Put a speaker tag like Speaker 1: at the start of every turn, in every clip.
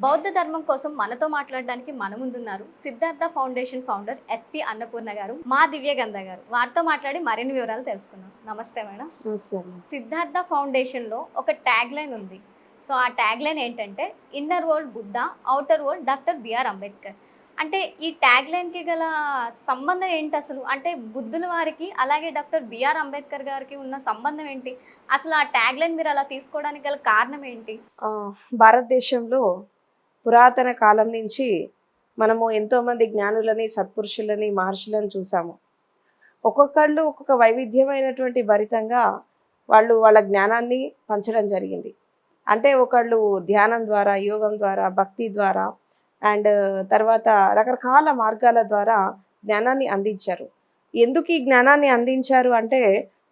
Speaker 1: బౌద్ధ ధర్మం కోసం మనతో మాట్లాడడానికి మన ముందున్నారు Siddhartha foundation founder SP Annapurna garu, మా దివ్యగంధ గారు. వారితో మాట్లాడి మరిన్ని వివరాలు తెలుసుకుందాం. నమస్తే మేడం.
Speaker 2: సరే.
Speaker 1: సిద్ధార్థ ఫౌండేషన్లో ఒక ట్యాగ్ లైన్ ఉంది. సో ఆ ట్యాగ్ లైన్ ఏంటంటే inner world Buddha, outer world doctor B R Ambedkar. అంటే ఈ ట్యాగ్ లైన్కి గల సంబంధం ఏంటి అసలు? అంటే బుద్ధుల వారికి అలాగే డాక్టర్ బిఆర్ అంబేద్కర్ గారికి ఉన్న సంబంధం ఏంటి? అసలు ఆ ట్యాగ్ లైన్ మీరు అలా తీసుకోవడానికి గల కారణం ఏంటి?
Speaker 2: భారతదేశంలో పురాతన కాలం నుంచి మనము ఎంతోమంది జ్ఞానులని, సత్పురుషులని, మహర్షులను చూసాము. ఒక్కొక్కళ్ళు ఒక్కొక్క వైవిధ్యమైనటువంటి భరితంగా వాళ్ళు వాళ్ళ జ్ఞానాన్ని పంచడం జరిగింది. అంటే ఒకళ్ళు ధ్యానం ద్వారా, యోగం ద్వారా, భక్తి ద్వారా అండ్ తర్వాత రకరకాల మార్గాల ద్వారా జ్ఞానాన్ని అందించారు. ఎందుకు ఈ జ్ఞానాన్ని అందించారు అంటే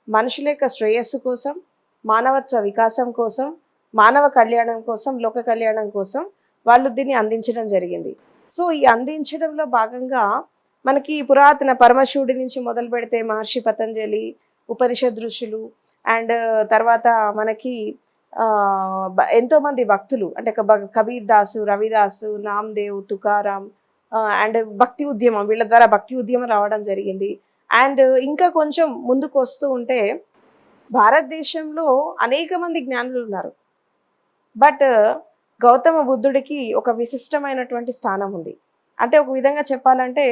Speaker 2: మనుషుల యొక్క శ్రేయస్సు కోసం, మానవత్వ వికాసం కోసం, మానవ కళ్యాణం కోసం, లోక కళ్యాణం కోసం వాళ్ళు దీన్ని అందించడం జరిగింది. సో ఈ అందించడంలో భాగంగా మనకి పురాతన పరమశివుడి నుంచి మొదలు పెడితే మహర్షి పతంజలి, ఉపనిషద్ ఋషులు అండ్ తర్వాత మనకి ఎంతోమంది భక్తులు అంటే కబీర్ దాసు, రవిదాసు, నామ్దేవ్, తుకారాం అండ్ భక్తి ఉద్యమం, వీళ్ళ ద్వారా భక్తి ఉద్యమం రావడం జరిగింది. అండ్ ఇంకా కొంచెం ముందుకు వస్తూ ఉంటే భారతదేశంలో అనేక మంది జ్ఞానులు ఉన్నారు. బట్ గౌతమ బుద్ధుడికి ఒక విశిష్టమైనటువంటి స్థానం ఉంది. అంటే ఒక విధంగా చెప్పాలంటే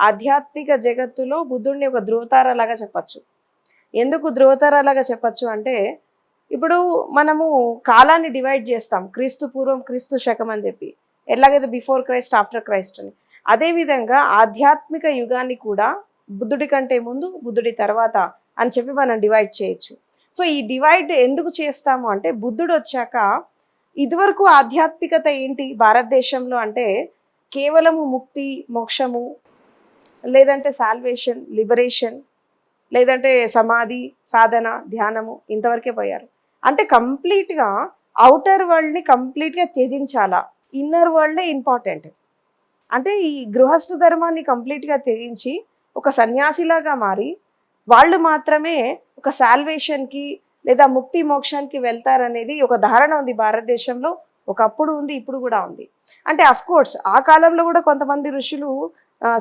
Speaker 2: ఆధ్యాత్మిక జగత్తులో బుద్ధుడిని ఒక ధృవతారలాగా చెప్పచ్చు. ఎందుకు ధృవతారలాగా చెప్పచ్చు అంటే ఇప్పుడు మనము కాలాన్ని డివైడ్ చేస్తాం, క్రీస్తు పూర్వం, క్రీస్తు శకం అని చెప్పి. ఎలాగైతే బిఫోర్ క్రైస్ట్, ఆఫ్టర్ క్రైస్ట్ అని. అదేవిధంగా ఆధ్యాత్మిక యుగాన్ని కూడా బుద్ధుడి కంటే ముందు, బుద్ధుడి తర్వాత అని చెప్పి మనం డివైడ్ చేయొచ్చు. సో ఈ డివైడ్ ఎందుకు చేస్తాము అంటే బుద్ధుడు వచ్చాక ఇదివరకు ఆధ్యాత్మికత ఏంటి భారతదేశంలో అంటే కేవలము ముక్తి, మోక్షము, లేదంటే సాల్వేషన్, లిబరేషన్, లేదంటే సమాధి, సాధన, ధ్యానము ఇంతవరకే పోయారు. అంటే కంప్లీట్గా అవుటర్ వరల్డ్ని కంప్లీట్గా త్యజించాలా, ఇన్నర్ వరల్డే ఇంపార్టెంట్. అంటే ఈ గృహస్థ ధర్మాన్ని కంప్లీట్గా త్యజించి ఒక సన్యాసిలాగా మారి వాళ్ళు మాత్రమే ఒక సాల్వేషన్కి లేదా ముక్తి మోక్షానికి వెళ్తారనేది ఒక ధారణ ఉంది భారతదేశంలో. ఒకప్పుడు ఉంది, ఇప్పుడు కూడా ఉంది. అంటే కోర్స్ ఆ కాలంలో కూడా కొంతమంది ఋషులు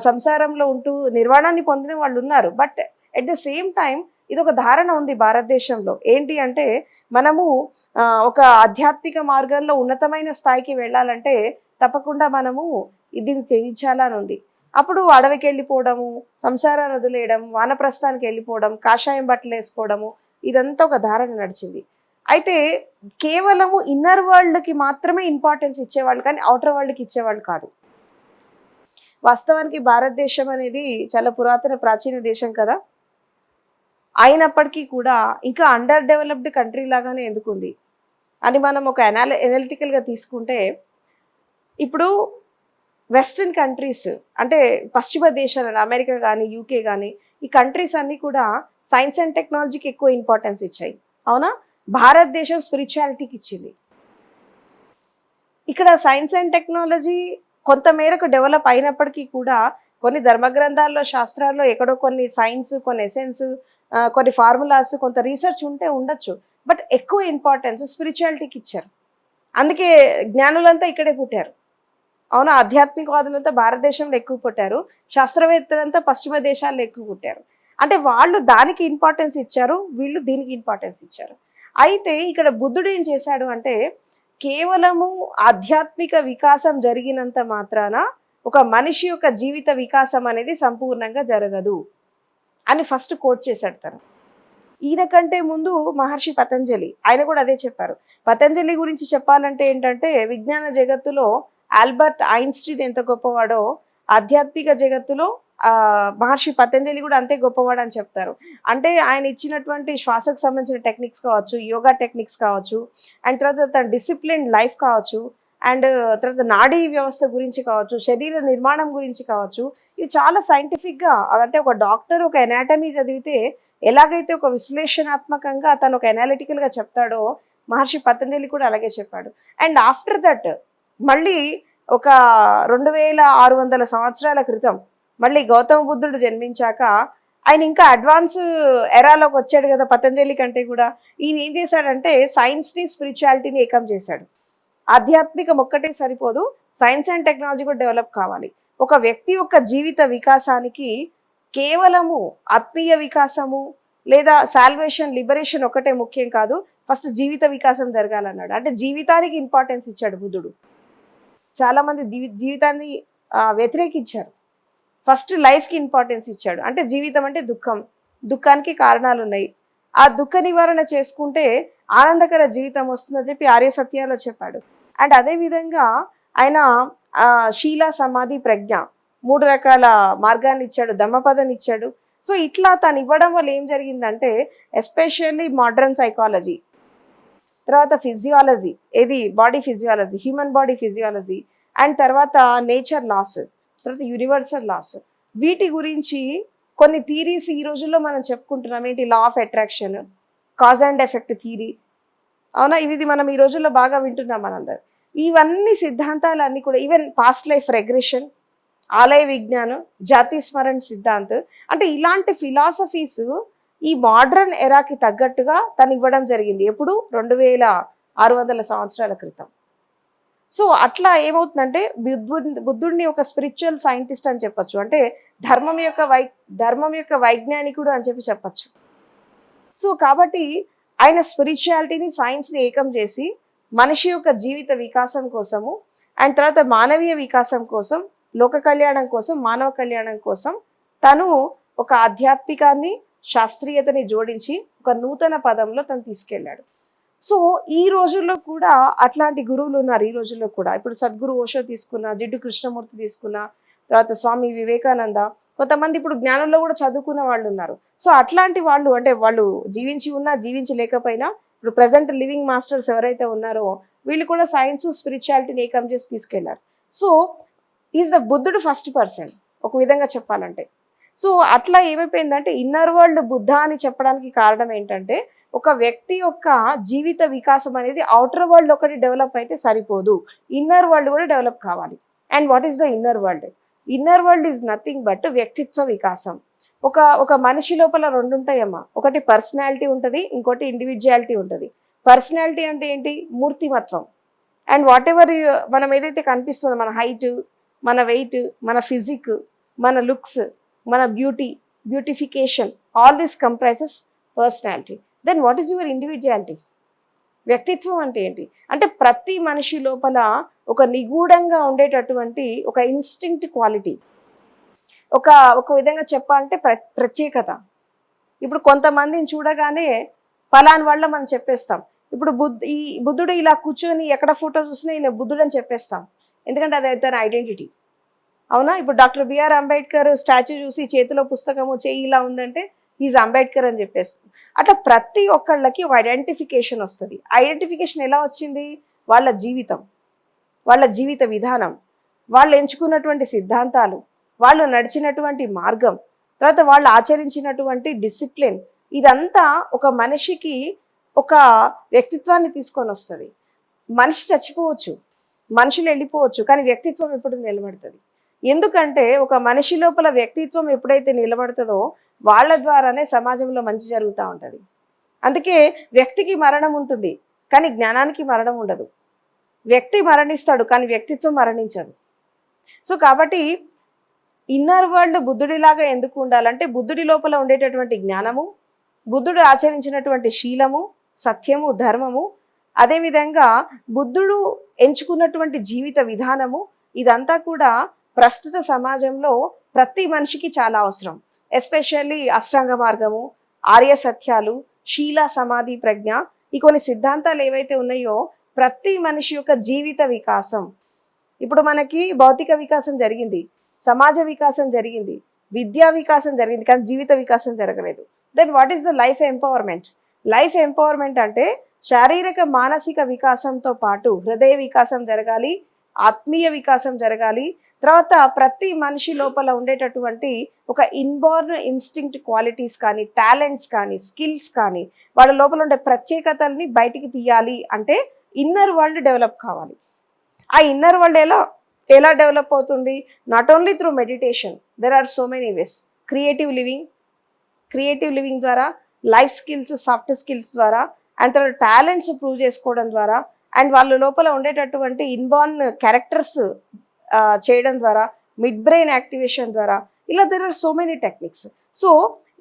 Speaker 2: సంసారంలో ఉంటూ నిర్వాణాన్ని పొందిన వాళ్ళు ఉన్నారు. But at the same time ఇది ఒక ధారణ ఉంది భారతదేశంలో. ఏంటి అంటే మనము ఒక ఆధ్యాత్మిక మార్గంలో ఉన్నతమైన స్థాయికి వెళ్ళాలంటే తప్పకుండా మనము దీన్ని త్యజించాలని ఉంది. అప్పుడు అడవికి వెళ్ళిపోవడము, సంసారాన్ని వదిలేయడం, వానప్రస్థానికి వెళ్ళిపోవడం, కాషాయం బట్టలు వేసుకోవడము, ఇదంతా ఒక ధారణ నడిచింది. అయితే కేవలము ఇన్నర్ వరల్డ్కి మాత్రమే ఇంపార్టెన్స్ ఇచ్చేవాళ్ళు, కానీ అవుటర్ వరల్డ్కి ఇచ్చేవాళ్ళు కాదు. వాస్తవానికి భారతదేశం అనేది చాలా పురాతన ప్రాచీన దేశం కదా. అయినప్పటికీ కూడా ఇంకా అండర్ డెవలప్డ్ కంట్రీ లాగానే ఎందుకుంది అని మనం ఒక ఎనాలిటికల్గా తీసుకుంటే, ఇప్పుడు వెస్ట్రన్ కంట్రీస్ అంటే పశ్చిమ దేశాలు, అమెరికా కానీ, యూకే కానీ, ఈ కంట్రీస్ అన్నీ కూడా సైన్స్ అండ్ టెక్నాలజీకి ఎక్కువ ఇంపార్టెన్స్ ఇచ్చాయి. అవునా? భారతదేశం స్పిరిచువాలిటీకి ఇచ్చింది. ఇక్కడ సైన్స్ అండ్ టెక్నాలజీ కొంత మేరకు డెవలప్ అయినప్పటికీ కూడా కొన్ని ధర్మగ్రంథాల్లో, శాస్త్రాల్లో ఎక్కడో కొన్ని సైన్స్, కొన్ని ఎసెన్స్, కొన్ని ఫార్ములాస్, కొంత రీసెర్చ్ ఉంటే ఉండొచ్చు. బట్ ఎక్కువ ఇంపార్టెన్స్ స్పిరిచువాలిటీకి ఇచ్చారు. అందుకే జ్ఞానులంతా ఇక్కడే పుట్టారు. అవునా? ఆధ్యాత్మికవాదులంతా భారతదేశంలో ఎక్కువ పుట్టారు, శాస్త్రవేత్తలంతా పశ్చిమ దేశాల్లో ఎక్కువ పుట్టారు. అంటే వాళ్ళు దానికి ఇంపార్టెన్స్ ఇచ్చారు, వీళ్ళు దీనికి ఇంపార్టెన్స్ ఇచ్చారు. అయితే ఇక్కడ బుద్ధుడు ఏం చేశాడు అంటే కేవలము ఆధ్యాత్మిక వికాసం జరిగినంత మాత్రాన ఒక మనిషి యొక్క జీవిత వికాసం అనేది సంపూర్ణంగా జరగదు అని ఫస్ట్ కోట్ చేశాడు తను. ఈయన కంటే ముందు మహర్షి పతంజలి, ఆయన కూడా అదే చెప్పారు. పతంజలి గురించి చెప్పాలంటే ఏంటంటే విజ్ఞాన జగత్తులో ఆల్బర్ట్ ఐన్స్టీన్ ఎంత గొప్పవాడో ఆధ్యాత్మిక జగత్తులో మహర్షి పతంజలి కూడా అంతే గొప్పవాడు అని చెప్తారు. అంటే ఆయన ఇచ్చినటువంటి శ్వాసకు సంబంధించిన టెక్నిక్స్ కావచ్చు, యోగా టెక్నిక్స్ కావచ్చు, అండ్ తర్వాత తన డిసిప్లిన్ లైఫ్ కావచ్చు, అండ్ తర్వాత నాడీ వ్యవస్థ గురించి కావచ్చు, శరీర నిర్మాణం గురించి కావచ్చు, ఇది చాలా సైంటిఫిక్గా, అంటే ఒక డాక్టర్ ఒక ఎనాటమీ చదివితే ఎలాగైతే ఒక విశ్లేషణాత్మకంగా తను ఒక ఎనాలిటికల్గా చెప్తాడో మహర్షి పతంజలి కూడా అలాగే చెప్పాడు. అండ్ ఆఫ్టర్ దట్ మళ్ళీ ఒక 2600 సంవత్సరాల క్రితం మళ్ళీ గౌతమ బుద్ధుడు జన్మించాక ఆయన ఇంకా అడ్వాన్స్ ఎరాలోకి వచ్చాడు కదా పతంజలి కంటే కూడా. ఈయన ఏం చేశాడంటే సైన్స్ని, స్పిరిచువాలిటీని ఏకం చేశాడు. ఆధ్యాత్మికం ఒక్కటే సరిపోదు, సైన్స్ అండ్ టెక్నాలజీ కూడా డెవలప్ కావాలి. ఒక వ్యక్తి యొక్క జీవిత వికాసానికి కేవలము ఆత్మీయ వికాసము లేదా సాల్వేషన్, లిబరేషన్ ఒకటే ముఖ్యం కాదు, ఫస్ట్ జీవిత వికాసం జరగాలన్నాడు. అంటే జీవితానికి ఇంపార్టెన్స్ ఇచ్చాడు బుద్ధుడు. చాలా మంది జీవితాన్ని వ్యతిరేకించారు. ఫస్ట్ లైఫ్కి ఇంపార్టెన్స్ ఇచ్చాడు. అంటే జీవితం అంటే దుఃఖం, దుఃఖానికి కారణాలు ఉన్నాయి, ఆ దుఃఖ నివారణ చేసుకుంటే ఆనందకర జీవితం వస్తుందని చెప్పి ఆర్య సత్యాల్లో చెప్పాడు. అండ్ అదేవిధంగా ఆయన శీల, సమాధి, ప్రజ్ఞ 3 రకాల మార్గాన్ని ఇచ్చాడు, ధమ్మపదని ఇచ్చాడు. సో ఇట్లా తను ఇవ్వడం వల్ల ఏం జరిగిందంటే ఎస్పెషల్లీ మోడర్న్ సైకాలజీ, తర్వాత ఫిజియాలజీ, ఏది body physiology, human body physiology, and తర్వాత నేచర్ లాస్, తర్వాత యూనివర్సల్ లాస్, వీటి గురించి కొన్ని థీరీస్ ఈ రోజుల్లో మనం చెప్పుకుంటున్నాం. ఏంటి? Law of attraction, cause and effect theory, అవునా? ఇది మనం ఈ రోజుల్లో బాగా వింటున్నాం మనందరం. ఇవన్నీ సిద్ధాంతాలన్నీ కూడా, ఈవెన్ పాస్ట్ లైఫ్ రెగ్రెషన్, ఆలయ విజ్ఞానం, జాతి స్మరణ సిద్ధాంతం, అంటే ఇలాంటి ఫిలాసఫీస్ ఈ మోడ్రన్ ఎరాకి తగ్గట్టుగా తను ఇవ్వడం జరిగింది. ఎప్పుడు? 2600 సంవత్సరాల క్రితం. సో అట్లా ఏమవుతుందంటే బుద్ధుడిని ఒక స్పిరిచువల్ సైంటిస్ట్ అని చెప్పచ్చు, అంటే ధర్మం యొక్క వైజ్ఞానికుడు అని చెప్పచ్చు. సో కాబట్టి ఆయన స్పిరిచువాలిటీని, సైన్స్ని ఏకం చేసి మనిషి యొక్క జీవిత వికాసం కోసము, అండ్ తర్వాత మానవీయ వికాసం కోసం, లోక కళ్యాణం కోసం, మానవ కళ్యాణం కోసం తను ఒక ఆధ్యాత్మికాన్ని, శాస్త్రీయతని జోడించి ఒక నూతన పదంలో తను తీసుకెళ్ళాడు. సో ఈ రోజుల్లో కూడా అట్లాంటి గురువులు ఉన్నారు. ఈ రోజుల్లో కూడా ఇప్పుడు సద్గురు ఓషో తీసుకున్న, జిడ్డు కృష్ణమూర్తి తీసుకున్న, తర్వాత స్వామి వివేకానంద, కొంతమంది ఇప్పుడు జ్ఞానంలో కూడా చదువుకున్న వాళ్ళు ఉన్నారు. సో అట్లాంటి వాళ్ళు, అంటే వాళ్ళు జీవించి ఉన్నా జీవించలేకపోయినా, ఇప్పుడు ప్రజెంట్ లివింగ్ మాస్టర్స్ ఎవరైతే ఉన్నారో వీళ్ళు కూడా సైన్స్, స్పిరిచువాలిటీని ఏకం చేసి తీసుకెళ్లారు. సో ఈజ్ ద బుద్ధుడు ఫస్ట్ పర్సన్ ఒక విధంగా చెప్పాలంటే. సో అట్లా ఏమైపోయిందంటే ఇన్నర్ వరల్డ్ బుద్ధ అని చెప్పడానికి కారణం ఏంటంటే, ఒక వ్యక్తి యొక్క జీవిత వికాసం అనేది అవుటర్ వరల్డ్ ఒకటి డెవలప్ అయితే సరిపోదు, ఇన్నర్ వరల్డ్ కూడా డెవలప్ కావాలి. And what is the inner world? Inner world is nothing but వ్యక్తిత్వ వికాసం. ఒక మనిషి లోపల 2 ఉంటాయమ్మా. ఒకటి పర్సనాలిటీ ఉంటుంది, ఇంకోటి ఇండివిజువాలిటీ ఉంటుంది. పర్సనాలిటీ అంటే ఏంటి? మూర్తిమత్వం. అండ్ వాట్ ఎవర్ మనం ఏదైతే కనిపిస్తుందో, మన హైట్, మన వెయిట్, మన ఫిజిక్, మన లుక్స్, మన beautification, all this comprises personality. Then what is your individuality? వ్యక్తిత్వం అంటే ఏంటి? అంటే ప్రతి మనిషి లోపల ఒక నిగూఢంగా ఉండేటటువంటి ఒక ఇన్స్టింక్ట్ క్వాలిటీ, ఒక విధంగా చెప్పాలంటే ప్రత్యేకత. ఇప్పుడు కొంతమందిని చూడగానే ఫలాని వాళ్ళ మనం చెప్పేస్తాం. ఇప్పుడు బుద్ధుడు ఇలా కూర్చొని ఎక్కడ ఫోటో చూసినా ఈయన బుద్ధుడు అని చెప్పేస్తాం, ఎందుకంటే అది తన ఐడెంటిటీ, అవునా? ఇప్పుడు డాక్టర్ బిఆర్ అంబేద్కర్ స్టాచ్యూ చూసి చేతిలో పుస్తకము, చేయి ఇలా ఉందంటే ఈజ్ అంబేద్కర్ అని చెప్పేస్తాం. అట్లా ప్రతి ఒక్కళ్ళకి ఒక ఐడెంటిఫికేషన్ వస్తుంది. ఐడెంటిఫికేషన్ ఎలా వచ్చింది? వాళ్ళ జీవితం, వాళ్ళ జీవిత విధానం, వాళ్ళు ఎంచుకున్నటువంటి సిద్ధాంతాలు, వాళ్ళు నడిచినటువంటి మార్గం, తర్వాత వాళ్ళు ఆచరించినటువంటి డిసిప్లిన్, ఇదంతా ఒక మనిషికి ఒక వ్యక్తిత్వాన్ని తీసుకొని వస్తుంది. మనిషి చచ్చిపోవచ్చు, మనుషులు వెళ్ళిపోవచ్చు, కానీ వ్యక్తిత్వం ఎప్పుడు నిలబడుతుంది. ఎందుకంటే ఒక మనిషి లోపల వ్యక్తిత్వం ఎప్పుడైతే నిలబడుతుందో వాళ్ళ ద్వారానే సమాజంలో మంచి జరుగుతూ ఉంటుంది. అందుకే వ్యక్తికి మరణం ఉంటుంది, కానీ జ్ఞానానికి మరణం ఉండదు. వ్యక్తి మరణిస్తాడు, కానీ వ్యక్తిత్వం మరణించదు. సో కాబట్టి ఇన్నర్ వరల్డ్ బుద్ధుడిలాగా ఎందుకు ఉండాలంటే, బుద్ధుడి లోపల ఉండేటటువంటి జ్ఞానము, బుద్ధుడు ఆచరించినటువంటి శీలము, సత్యము, ధర్మము, అదేవిధంగా బుద్ధుడు ఎంచుకున్నటువంటి జీవిత విధానము, ఇదంతా కూడా ప్రస్తుత సమాజంలో ప్రతి మనిషికి చాలా అవసరం. ఎస్పెషల్లీ అష్టాంగ మార్గము, ఆర్య సత్యాలు, శీల, సమాధి, ప్రజ్ఞ, ఈ కొన్ని సిద్ధాంతాలు ఏవైతే ఉన్నాయో ప్రతి మనిషి యొక్క జీవిత వికాసం. ఇప్పుడు మనకి భౌతిక వికాసం జరిగింది, సమాజ వికాసం జరిగింది, విద్యా వికాసం జరిగింది, కానీ జీవిత వికాసం జరగలేదు. Then what is the life empowerment? Life empowerment అంటే శారీరక, మానసిక వికాసంతో పాటు హృదయ వికాసం జరగాలి, ఆత్మీయ వికాసం జరగాలి. తర్వాత ప్రతి మనిషి లోపల ఉండేటటువంటి ఒక ఇన్బోర్న్ ఇన్స్టింక్ట్ క్వాలిటీస్ కానీ, టాలెంట్స్ కానీ, స్కిల్స్ కానీ, వాళ్ళ లోపల ఉండే ప్రత్యేకతల్ని బయటికి తీయాలి అంటే ఇన్నర్ వరల్డ్ డెవలప్ కావాలి. ఆ ఇన్నర్ వరల్డ్ ఎలా డెవలప్ అవుతుంది? Not only through meditation, there are so many ways. Creative living ద్వారా, లైఫ్ స్కిల్స్, సాఫ్ట్ స్కిల్స్ ద్వారా, అండ్ తర్వాత టాలెంట్స్ ప్రూవ్ చేసుకోవడం ద్వారా, అండ్ వాళ్ళ లోపల ఉండేటటువంటి ఇన్బార్న్ క్యారెక్టర్స్ చేయడం ద్వారా, మిడ్ బ్రెయిన్ యాక్టివేషన్ ద్వారా, ఇలా there are so many techniques. So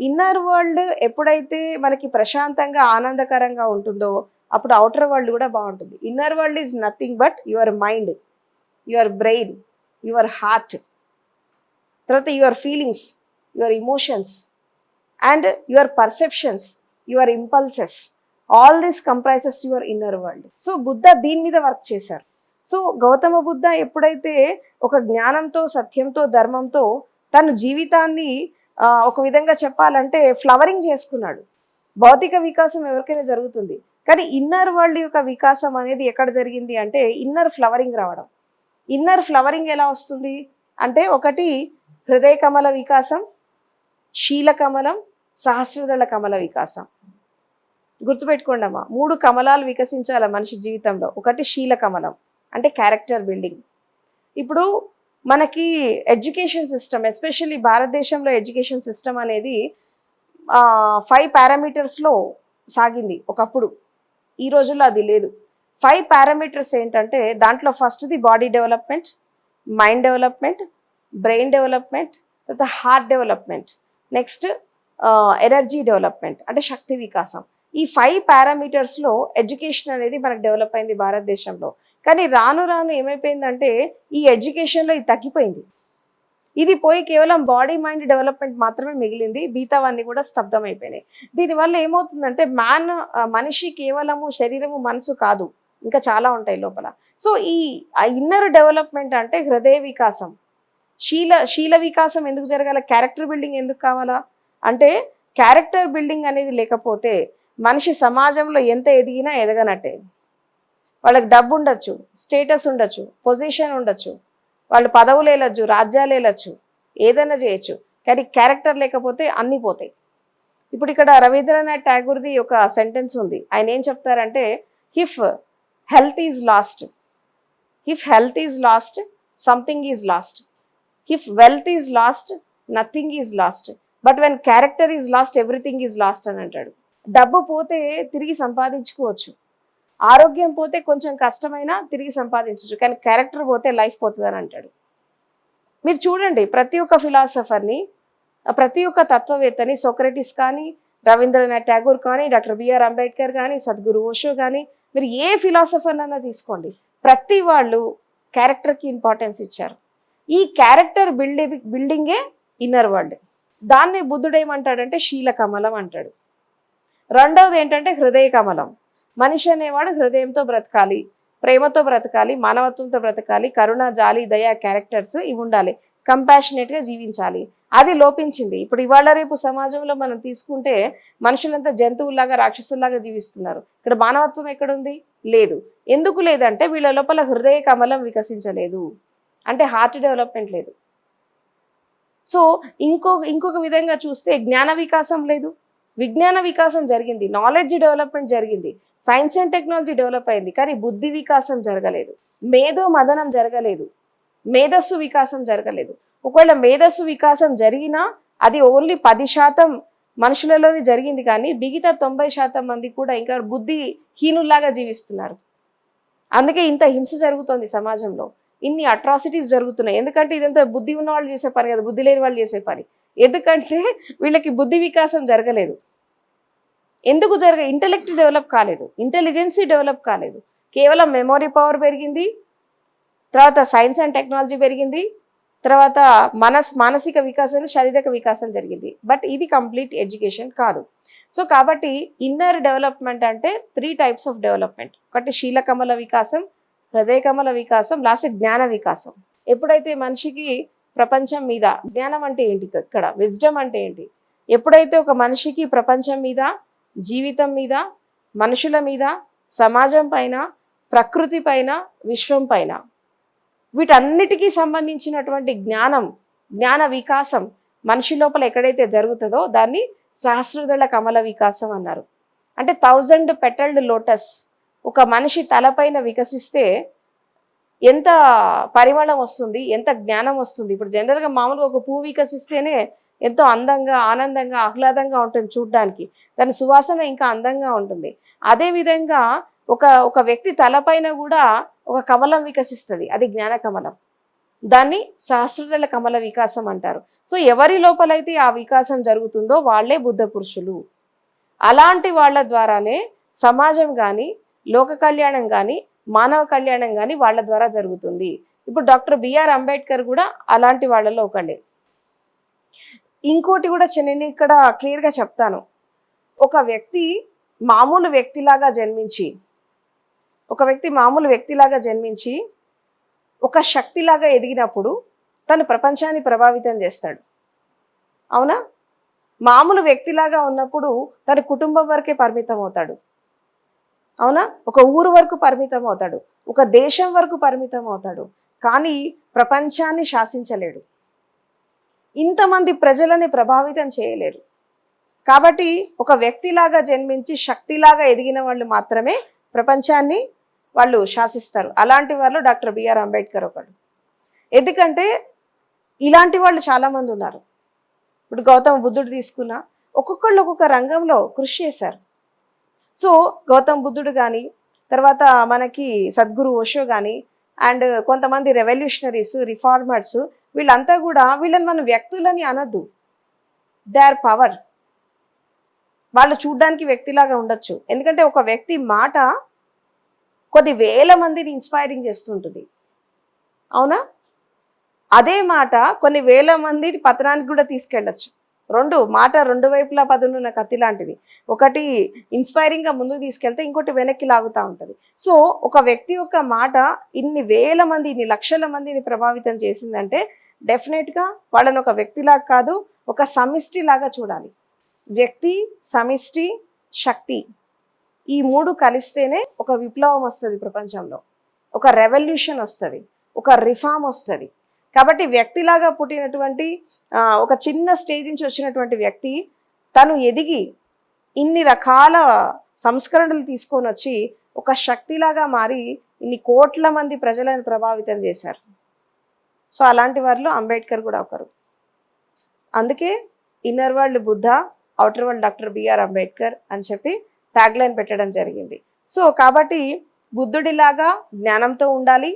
Speaker 2: inner world ఎప్పుడైతే మనకి ప్రశాంతంగా ఆనందకరంగా ఉంటుందో అప్పుడు అవుటర్ వరల్డ్ కూడా బాగుంటుంది. Inner world is nothing but your mind, your brain, your heart, తర్వాత your feelings, your emotions and your perceptions, your impulses, all this comprises your inner world. So Buddha దీని మీద వర్క్ చేశారు. సో గౌతమ బుద్ధ ఎప్పుడైతే ఒక జ్ఞానంతో, సత్యంతో, ధర్మంతో తన జీవితాన్ని ఒక విధంగా చెప్పాలంటే ఫ్లవరింగ్ చేసుకున్నాడు. భౌతిక వికాసం ఎవరికైనా జరుగుతుంది, కానీ ఇన్నర్ వరల్డ్ యొక్క వికాసం అనేది ఎక్కడ జరిగింది అంటే ఇన్నర్ ఫ్లవరింగ్ రావడం. ఇన్నర్ ఫ్లవరింగ్ ఎలా వస్తుంది అంటే ఒకటి హృదయ కమల వికాసం, శీల కమలం, సహస్రదళ కమల వికాసం. గుర్తుపెట్టుకోండి అమ్మా, 3 కమలాలు వికసించాల మనిషి జీవితంలో. ఒకటి శీల కమలం అంటే క్యారెక్టర్ బిల్డింగ్. ఇప్పుడు మనకి ఎడ్యుకేషన్ సిస్టమ్, ఎస్పెషల్లీ భారతదేశంలో ఎడ్యుకేషన్ సిస్టమ్ అనేది 5 పారామీటర్స్లో సాగింది ఒకప్పుడు. ఈ రోజుల్లో అది లేదు. 5 పారామీటర్స్ ఏంటంటే దాంట్లో ఫస్ట్ది body development, mind development, brain development, తర్వాత heart development, next energy development అంటే శక్తి వికాసం. ఈ 5 పారామీటర్స్లో ఎడ్యుకేషన్ అనేది మనకు డెవలప్ అయింది భారతదేశంలో. కానీ రాను రాను ఏమైపోయిందంటే ఈ ఎడ్యుకేషన్లో ఇది తగ్గిపోయింది. ఇది పోయి కేవలం బాడీ మైండ్ డెవలప్మెంట్ మాత్రమే మిగిలింది, మిగతావన్నీ కూడా స్తబ్దమైపోయినాయి. దీనివల్ల ఏమవుతుందంటే మనిషి కేవలము శరీరము, మనసు కాదు, ఇంకా చాలా ఉంటాయి లోపల. సో ఈ ఇన్నర్ డెవలప్మెంట్ అంటే హృదయ వికాసం, శీల వికాసం ఎందుకు జరగాల, క్యారెక్టర్ బిల్డింగ్ ఎందుకు కావాలా అంటే క్యారెక్టర్ బిల్డింగ్ అనేది లేకపోతే మనిషి సమాజంలో ఎంత ఎదిగినా ఎదగనట్టే. వాళ్ళకి డబ్బు ఉండొచ్చు, స్టేటస్ ఉండొచ్చు, పొజిషన్ ఉండొచ్చు, వాళ్ళు పదవులు వెళ్ళొచ్చు, రాజ్యాలు వెళ్ళొచ్చు, ఏదైనా చేయొచ్చు, కానీ క్యారెక్టర్ లేకపోతే అన్నీ పోతాయి. ఇప్పుడు ఇక్కడ రవీంద్రనాథ్ ఠాగూర్ది ఒక సెంటెన్స్ ఉంది. ఆయన ఏం చెప్తారంటే if health is lost, if health is lost something is lost, if wealth is lost nothing is lost, but when character is lost everything is lost అని అంటాడు. డబ్బు పోతే తిరిగి సంపాదించుకోవచ్చు, ఆరోగ్యం పోతే కొంచెం కష్టమైనా తిరిగి సంపాదించవచ్చు, కానీ క్యారెక్టర్ పోతే లైఫ్ పోతుంది అని అంటాడు. మీరు చూడండి ప్రతి ఒక్క ఫిలాసఫర్ని, ప్రతి ఒక్క తత్వవేత్తని, సోక్రటిస్ కానీ, రవీంద్రనాథ్ ఠాగూర్ కానీ, డాక్టర్ బిఆర్ అంబేద్కర్ కానీ, సద్గురు ఓషో కానీ, మీరు ఏ ఫిలాసఫర్నైనా తీసుకోండి, ప్రతి వాళ్ళు క్యారెక్టర్కి ఇంపార్టెన్స్ ఇచ్చారు. ఈ క్యారెక్టర్ బిల్డింగే ఇన్నర్ వరల్డ్. దాన్ని బుద్ధుడు ఏమంటాడంటే శీల కమలం అంటాడు. రెండవది ఏంటంటే హృదయ కమలం. మనిషి అనేవాడు హృదయంతో బ్రతకాలి, ప్రేమతో బ్రతకాలి, మానవత్వంతో బ్రతకాలి, కరుణ, జాలి, దయ క్యారెక్టర్స్ ఇవి ఉండాలి, కంపాషనేట్గా జీవించాలి. అది లోపించింది. ఇప్పుడు ఇవాళ రేపు సమాజంలో మనం తీసుకుంటే మనుషులంతా జంతువుల్లాగా, రాక్షసుల్లాగా జీవిస్తున్నారు. ఇక్కడ మానవత్వం ఎక్కడుంది? లేదు. ఎందుకు లేదంటే వీళ్ళ లోపల హృదయ కమలం వికసించలేదు, అంటే హార్ట్ డెవలప్మెంట్ లేదు. సో ఇంకొక విధంగా చూస్తే జ్ఞాన వికాసం లేదు, విజ్ఞాన వికాసం జరిగింది, నాలెడ్జ్ డెవలప్మెంట్ జరిగింది, సైన్స్ అండ్ టెక్నాలజీ డెవలప్ అయింది, కానీ బుద్ధి వికాసం జరగలేదు, మేధో మదనం జరగలేదు, మేధస్సు వికాసం జరగలేదు. ఒకవేళ మేధస్సు వికాసం జరిగినా అది ఓన్లీ 10% మనుషులలోనే జరిగింది, కానీ మిగతా 90% మంది కూడా ఇంకా బుద్ధి హీనుల్లాగా జీవిస్తున్నారు. అందుకే ఇంత హింస జరుగుతోంది సమాజంలో, ఇన్ని అట్రాసిటీస్ జరుగుతున్నాయి. ఎందుకంటే ఇదంతా బుద్ధి ఉన్న వాళ్ళు చేసే పని కదా, బుద్ధి లేని వాళ్ళు చేసే పని. ఎందుకంటే వీళ్ళకి బుద్ధి వికాసం జరగలేదు. ఎందుకు ఇంటెలెక్ట్ డెవలప్ కాలేదు, ఇంటెలిజెన్సీ డెవలప్ కాలేదు. కేవలం మెమొరీ పవర్ పెరిగింది, తర్వాత సైన్స్ అండ్ టెక్నాలజీ పెరిగింది, తర్వాత మానసిక వికాసం, శారీరక వికాసం జరిగింది. బట్ ఇది కంప్లీట్ ఎడ్యుకేషన్ కాదు. సో కాబట్టి ఇన్నర్ డెవలప్మెంట్ అంటే 3 టైప్స్ ఆఫ్ డెవలప్మెంట్. ఒకటి శీల కమల వికాసం, హృదయ కమల వికాసం, లాస్ట్ జ్ఞాన వికాసం. ఎప్పుడైతే మనిషికి ప్రపంచం మీద జ్ఞానం అంటే ఏంటి, ఇక్కడ విజ్డమ్ అంటే ఏంటి, ఎప్పుడైతే ఒక మనిషికి ప్రపంచం మీద, జీవితం మీద, మనుషుల మీద, సమాజం పైన, ప్రకృతి పైన, విశ్వం పైన, వీటన్నిటికీ సంబంధించినటువంటి జ్ఞాన వికాసం మనిషి లోపల ఎక్కడైతే జరుగుతుందో దాన్ని సహస్రదళ కమల వికాసం అన్నారు. అంటే 1000 పెటల్డ్ లోటస్ ఒక మనిషి తలపైన వికసిస్తే ఎంత పరిమళం వస్తుంది, ఎంత జ్ఞానం వస్తుంది. ఇప్పుడు జనరల్గా మామూలుగా ఒక పువ్వు వికసిస్తేనే ఎంతో అందంగా, ఆనందంగా, ఆహ్లాదంగా ఉంటుంది చూడడానికి, దాని సువాసన ఇంకా అందంగా ఉంటుంది. అదేవిధంగా ఒక ఒక వ్యక్తి తలపైన కూడా ఒక కమలం వికసిస్తుంది, అది జ్ఞాన కమలం. దాన్ని సహస్రదళ కమల వికాసం అంటారు. సో ఎవరి లోపలైతే ఆ వికాసం జరుగుతుందో వాళ్ళే బుద్ధ పురుషులు. అలాంటి వాళ్ళ ద్వారానే సమాజం కానీ, లోక కళ్యాణం కానీ, మానవ కళ్యాణం కానీ వాళ్ళ ద్వారా జరుగుతుంది. ఇప్పుడు డాక్టర్ బిఆర్ అంబేద్కర్ కూడా అలాంటి వాళ్ళలో ఒకళ్ళే. ఇంకోటి కూడా నేను ఇక్కడ క్లియర్గా చెప్తాను. ఒక వ్యక్తి మామూలు వ్యక్తిలాగా జన్మించి ఒక శక్తిలాగా ఎదిగినప్పుడు తను ప్రపంచాన్ని ప్రభావితం చేస్తాడు. అవునా? మామూలు వ్యక్తిలాగా ఉన్నప్పుడు తన కుటుంబం వరకే పరిమితం అవుతాడు. అవునా? ఒక ఊరు వరకు పరిమితం అవుతాడు, ఒక దేశం వరకు పరిమితం అవుతాడు, కానీ ప్రపంచాన్ని శాసించలేడు. ఇంతమంది ప్రజలని ప్రభావితం చేయలేరు. కాబట్టి ఒక వ్యక్తిలాగా జన్మించి శక్తిలాగా ఎదిగిన వాళ్ళు మాత్రమే ప్రపంచాన్ని వాళ్ళు శాసిస్తారు. అలాంటి వాళ్ళు డాక్టర్ బిఆర్ అంబేద్కర్ ఒకడు. ఎందుకంటే ఇలాంటి వాళ్ళు చాలామంది ఉన్నారు. ఇప్పుడు గౌతమ బుద్ధుడు తీసుకున్నా, ఒక్కొక్కళ్ళు ఒక్కొక్క రంగంలో కృషి చేశారు. సో గౌతమ బుద్ధుడు కానీ, తర్వాత మనకి సద్గురు ఓషో కానీ, అండ్ కొంతమంది రెవల్యూషనరీస్, రిఫార్మర్స్, వీళ్ళంతా కూడా వీళ్ళని మనం వ్యక్తులని అనద్దు. They are power. వాళ్ళు చూడ్డానికి వ్యక్తిలాగా ఉండొచ్చు, ఎందుకంటే ఒక వ్యక్తి మాట కొన్ని వేల మందిని ఇన్స్పైరింగ్ చేస్తుంటుంది. అవునా? అదే మాట కొన్ని వేల మందిని పతనానికి కూడా తీసుకెళ్ళచ్చు. మాట రెండు వైపులా పదునున్న కత్తి లాంటిది. ఒకటి ఇన్స్పైరింగ్గా ముందుకు తీసుకెళ్తే ఇంకోటి వెనక్కి లాగుతూ ఉంటుంది. సో ఒక వ్యక్తి యొక్క మాట ఇన్ని వేల మంది, ఇన్ని లక్షల మందిని ప్రభావితం చేసిందంటే డెఫినెట్గా వాళ్ళని ఒక వ్యక్తిలాగా కాదు, ఒక సమిష్టిలాగా చూడాలి. వ్యక్తి, సమిష్టి, శక్తి, ఈ మూడు కలిస్తేనే ఒక విప్లవం వస్తుంది ప్రపంచంలో, ఒక రెవల్యూషన్ వస్తుంది, ఒక రిఫార్మ్ వస్తుంది. కాబట్టి వ్యక్తిలాగా పుట్టినటువంటి ఒక చిన్న స్టేజ్ నుంచి వచ్చినటువంటి వ్యక్తి తను ఎదిగి ఇన్ని రకాల సంస్కరణలు తీసుకొని వచ్చి ఒక శక్తిలాగా మారి ఇన్ని కోట్ల మంది ప్రజలను ప్రభావితం చేశారు. సో అలాంటి వారిలో అంబేద్కర్ కూడా ఒకరు. అందుకే inner world Buddha, outer world doctor B R Ambedkar అని చెప్పి ట్యాగ్లైన్ పెట్టడం జరిగింది. సో కాబట్టి బుద్ధుడిలాగా జ్ఞానంతో ఉండాలి,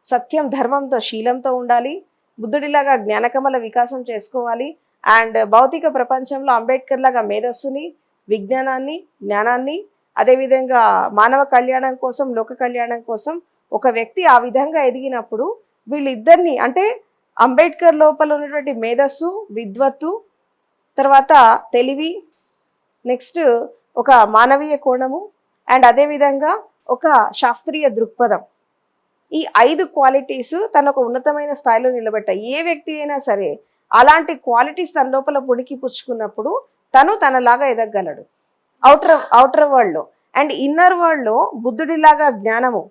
Speaker 2: సత్యం, ధర్మంతో, శీలంతో ఉండాలి, బుద్ధుడిలాగా జ్ఞానకమల వికాసం చేసుకోవాలి. అండ్ భౌతిక ప్రపంచంలో అంబేద్కర్ లాగా మేధస్సుని, విజ్ఞానాన్ని, జ్ఞానాన్ని, అదేవిధంగా మానవ కళ్యాణం కోసం, లోక కళ్యాణం కోసం ఒక వ్యక్తి ఆ విధంగా ఎదిగినప్పుడు వీళ్ళిద్దరిని, అంటే అంబేద్కర్ లోపల ఉన్నటువంటి మేధస్సు, విద్వత్తు, తర్వాత తెలివి, నెక్స్ట్ ఒక మానవీయ కోణము, అండ్ అదేవిధంగా ఒక శాస్త్రీయ దృక్పథం, ఈ 5 క్వాలిటీస్ తన ఒక ఉన్నతమైన స్థాయిలో నిలబెట్టాయి. ఏ వ్యక్తి అయినా సరే అలాంటి క్వాలిటీస్ తన లోపల పొడికి పుచ్చుకున్నప్పుడు తను తనలాగా ఎదగలడు అవుటర్ వరల్డ్లో. అండ్ ఇన్నర్ వరల్డ్లో బుద్ధుడిలాగా జ్ఞానము,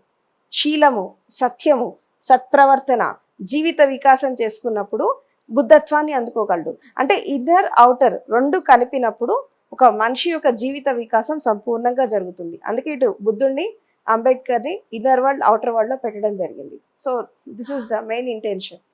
Speaker 2: శీలము, సత్యము, సత్ప్రవర్తన, జీవిత వికాసం చేసుకున్నప్పుడు బుద్ధత్వాన్ని అందుకోగలడు. అంటే ఇన్నర్, అవుటర్ రెండు కలిపినప్పుడు ఒక మనిషి యొక్క జీవిత వికాసం సంపూర్ణంగా జరుగుతుంది. అందుకే ఇటు బుద్ధుడిని, అంబేద్కర్ని ఇన్నర్ వరల్డ్, అవుటర్ వరల్డ్లో పెట్టడం జరిగింది. So this is the main intention.